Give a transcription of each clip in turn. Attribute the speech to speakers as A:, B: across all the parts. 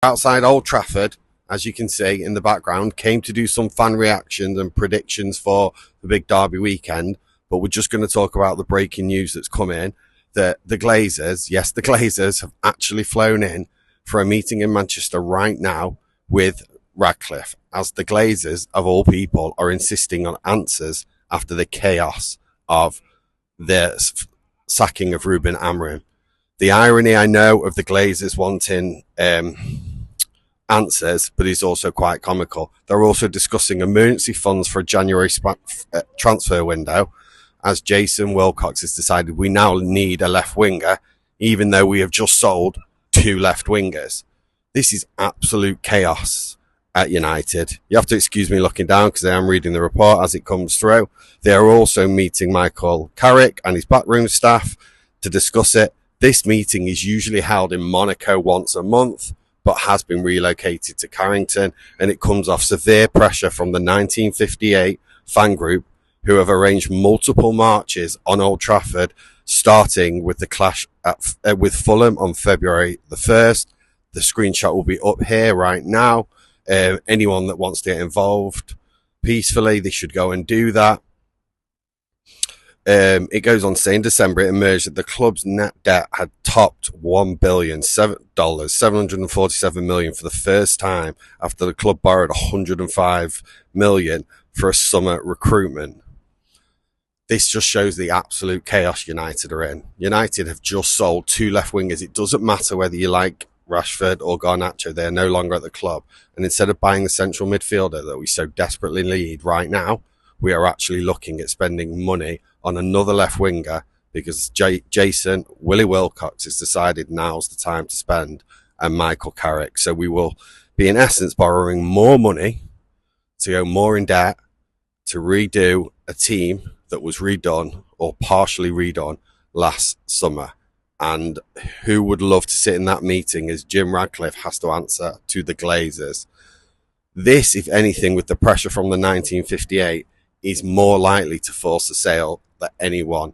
A: outside Old Trafford, as you can see in the background, came to do some fan reactions and predictions for the big derby weekend. But we're just going to talk about the breaking news that's come in that the Glazers, yes, the Glazers have actually flown in for a meeting in Manchester right now with Radcliffe, as the Glazers, of all people, are insisting on answers after the chaos of the sacking of Ruben Amorim. The irony, I know, of the Glazers wanting answers, but it's also quite comical. They're also discussing emergency funds for a January transfer window, as Jason Wilcox has decided we now need a left winger, even though we have just sold two left wingers. This is absolute chaos at United. You have to excuse me looking down because I am reading the report as it comes through. They are also meeting Michael Carrick and his backroom staff to discuss it. This meeting is usually held in Monaco once a month, but has been relocated to Carrington, and it comes off severe pressure from the 1958 fan group, who have arranged multiple marches on Old Trafford, starting with the clash with Fulham on February the 1st. The screenshot will be up here right now. Anyone that wants to get involved peacefully, they should go and do that. It goes on to say in December, it emerged that the club's net debt had topped $1 billion, $747 million for the first time after the club borrowed $105 million for a summer recruitment. This just shows the absolute chaos United are in. United have just sold two left wingers. It doesn't matter whether you like Rashford or Garnacho, they are no longer at the club. And instead of buying the central midfielder that we so desperately need right now, we are actually looking at spending money on another left winger because Jason Willie Wilcox has decided now's the time to spend, and Michael Carrick. So we will be in essence borrowing more money to go more in debt to redo a team that was redone or partially redone last summer. And who would love to sit in that meeting as Jim Radcliffe has to answer to the Glazers? This, if anything, with the pressure from the 1958, is more likely to force a sale that everyone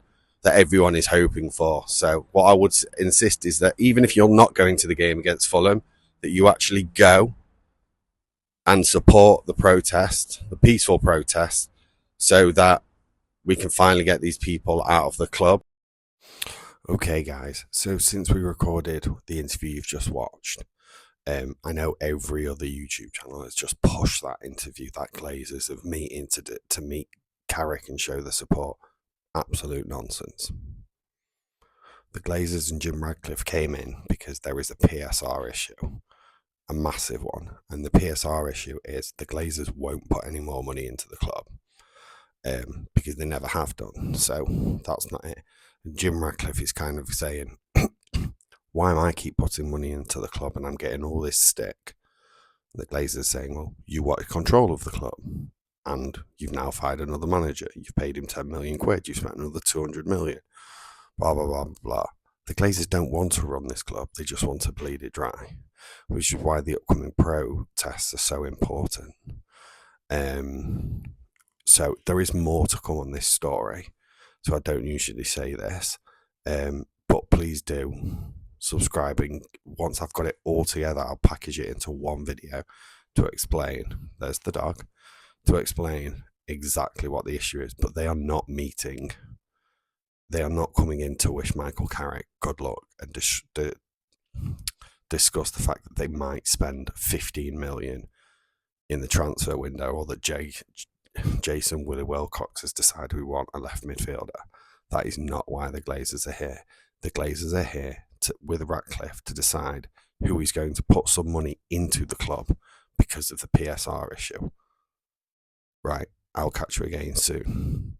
A: is hoping for. So what I would insist is that even if you're not going to the game against Fulham, that you actually go and support the protest, the peaceful protest, so that we can finally get these people out of the club. Okay, guys, so since we recorded the interview you've just watched, I know every other YouTube channel has just pushed that interview, that Glazers of meeting to meet Carrick and show the support. Absolute nonsense. The Glazers and Jim Radcliffe came in because there is a PSR issue, a massive one, and the PSR issue is the Glazers won't put any more money into the club because they never have done. So that's not it. Jim Radcliffe is kind of saying, why am I keep putting money into the club and I'm getting all this stick? The Glazers saying, well, you wanted control of the club and you've now fired another manager. You've paid him 10 million quid. You've spent another 200 million. Blah, blah, blah, blah. The Glazers don't want to run this club. They just want to bleed it dry, which is why the upcoming protests are so important. So there is more to come on this story. So I don't usually say this, but please do subscribing. Once I've got it all together, I'll package it into one video to explain. There's the dog. To explain exactly what the issue is, but they are not meeting. They are not coming in to wish Michael Carrick good luck and discuss the fact that they might spend 15 million in the transfer window, or that Jason Willie Wilcox has decided we want a left midfielder. That is not why the Glazers are here. The Glazers are here with Radcliffe to decide who is going to put some money into the club because of the PSR issue. Right, I'll catch you again soon.